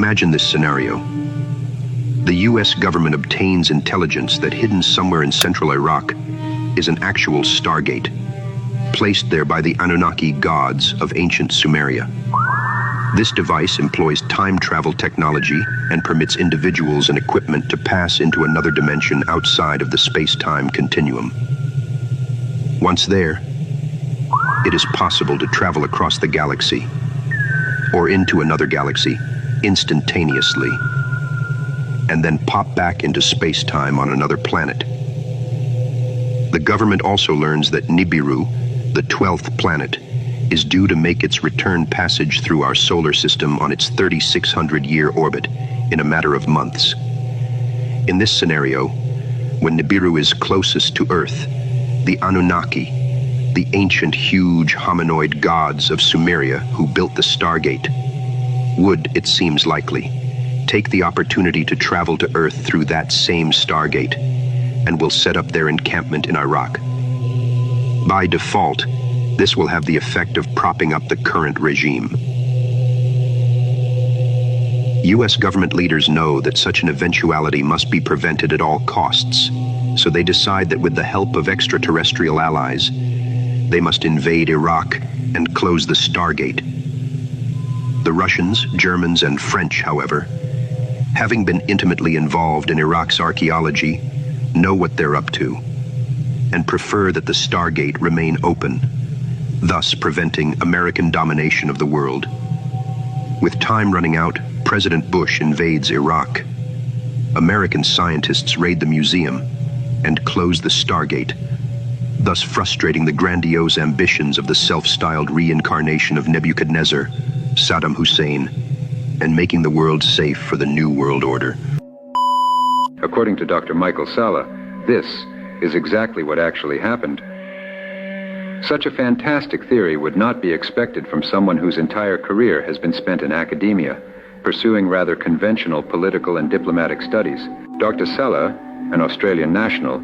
Imagine this scenario. The US government obtains intelligence that hidden somewhere in central Iraq is an actual Stargate, placed there by the Anunnaki gods of ancient Sumeria. This device employs time travel technology and permits individuals and equipment to pass into another dimension outside of the space-time continuum. Once there, it is possible to travel across the galaxy or into another galaxy instantaneously, and then pop back into space-time on another planet. The government also learns that Nibiru, the 12th planet, is due to make its return passage through our solar system on its 3,600-year orbit in a matter of months. In this scenario, when Nibiru is closest to Earth, the Anunnaki, the ancient huge hominoid gods of Sumeria who built the Stargate, would, it seems likely, take the opportunity to travel to Earth through that same Stargate and will set up their encampment in Iraq. By default, this will have the effect of propping up the current regime. US government leaders know that such an eventuality must be prevented at all costs, so they decide that with the help of extraterrestrial allies, they must invade Iraq and close the Stargate. The Russians, Germans, and French, however, having been intimately involved in Iraq's archaeology, know what they're up to, and prefer that the Stargate remain open, thus preventing American domination of the world. With time running out, President Bush invades Iraq. American scientists raid the museum and close the Stargate, thus frustrating the grandiose ambitions of the self-styled reincarnation of Nebuchadnezzar, Saddam Hussein, and making the world safe for the New World Order. According to Dr. Michael Salla, this is exactly what actually happened. Such a fantastic theory would not be expected from someone whose entire career has been spent in academia, pursuing rather conventional political and diplomatic studies. Dr. Salla, an Australian national,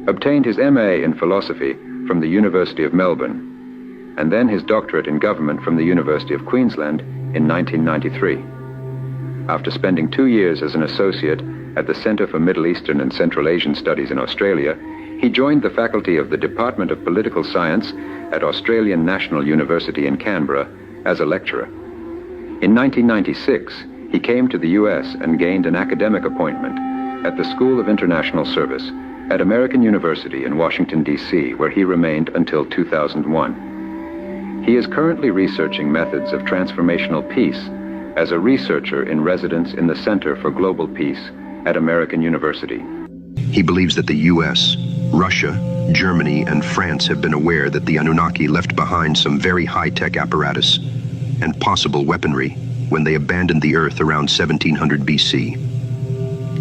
obtained his MA in philosophy from the University of Melbourne, and then his doctorate in government from the University of Queensland in 1993. After spending 2 years as an associate at the Centre for Middle Eastern and Central Asian Studies in Australia, he joined the faculty of the Department of Political Science at Australian National University in Canberra as a lecturer. In 1996, he came to the US and gained an academic appointment at the School of International Service at American University in Washington, D.C., where he remained until 2001. He is currently researching methods of transformational peace as a researcher in residence in the Center for Global Peace at American University. He believes that the US, Russia, Germany, and France have been aware that the Anunnaki left behind some very high-tech apparatus and possible weaponry when they abandoned the Earth around 1700 BC,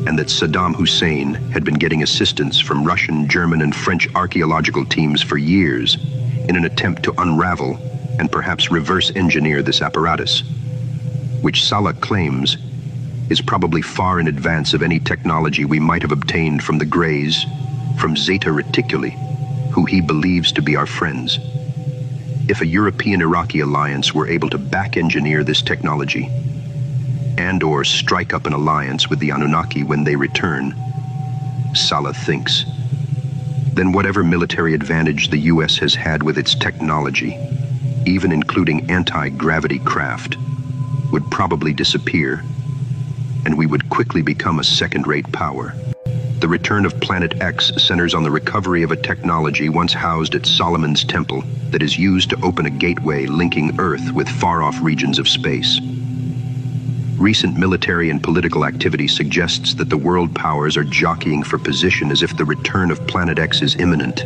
and that Saddam Hussein had been getting assistance from Russian, German, and French archaeological teams for years in an attempt to unravel and perhaps reverse engineer this apparatus, which Salla claims is probably far in advance of any technology we might have obtained from the Greys, from Zeta Reticuli, who he believes to be our friends. If a European-Iraqi alliance were able to back-engineer this technology and/or strike up an alliance with the Anunnaki when they return, Salla thinks, then whatever military advantage the US has had with its technology, even including anti-gravity craft, would probably disappear, and we would quickly become a second-rate power. The return of Planet X centers on the recovery of a technology once housed at Solomon's Temple that is used to open a gateway linking Earth with far-off regions of space. Recent military and political activity suggests that the world powers are jockeying for position as if the return of Planet X is imminent.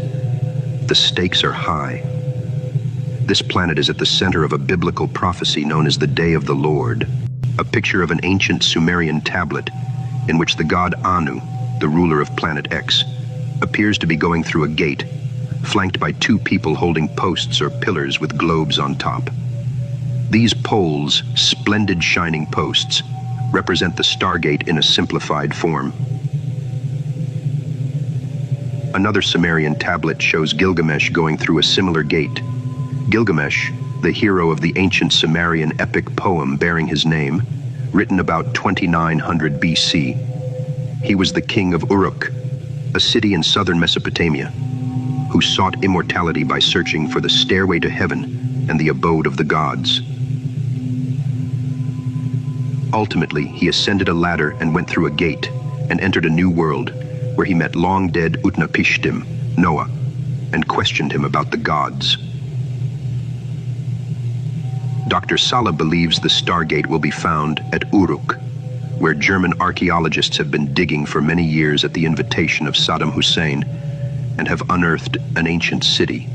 The stakes are high. This planet is at the center of a biblical prophecy known as the Day of the Lord, a picture of an ancient Sumerian tablet in which the god Anu, the ruler of Planet X, appears to be going through a gate, flanked by 2 people holding posts or pillars with globes on top. These poles, splendid shining posts, represent the Stargate in a simplified form. Another Sumerian tablet shows Gilgamesh going through a similar gate. Gilgamesh, the hero of the ancient Sumerian epic poem bearing his name, written about 2900 BC. He was the king of Uruk, a city in southern Mesopotamia, who sought immortality by searching for the stairway to heaven and the abode of the gods. Ultimately, he ascended a ladder and went through a gate and entered a new world where he met long-dead Utnapishtim, Noah, and questioned him about the gods. Dr. Sala believes the Stargate will be found at Uruk, where German archaeologists have been digging for many years at the invitation of Saddam Hussein and have unearthed an ancient city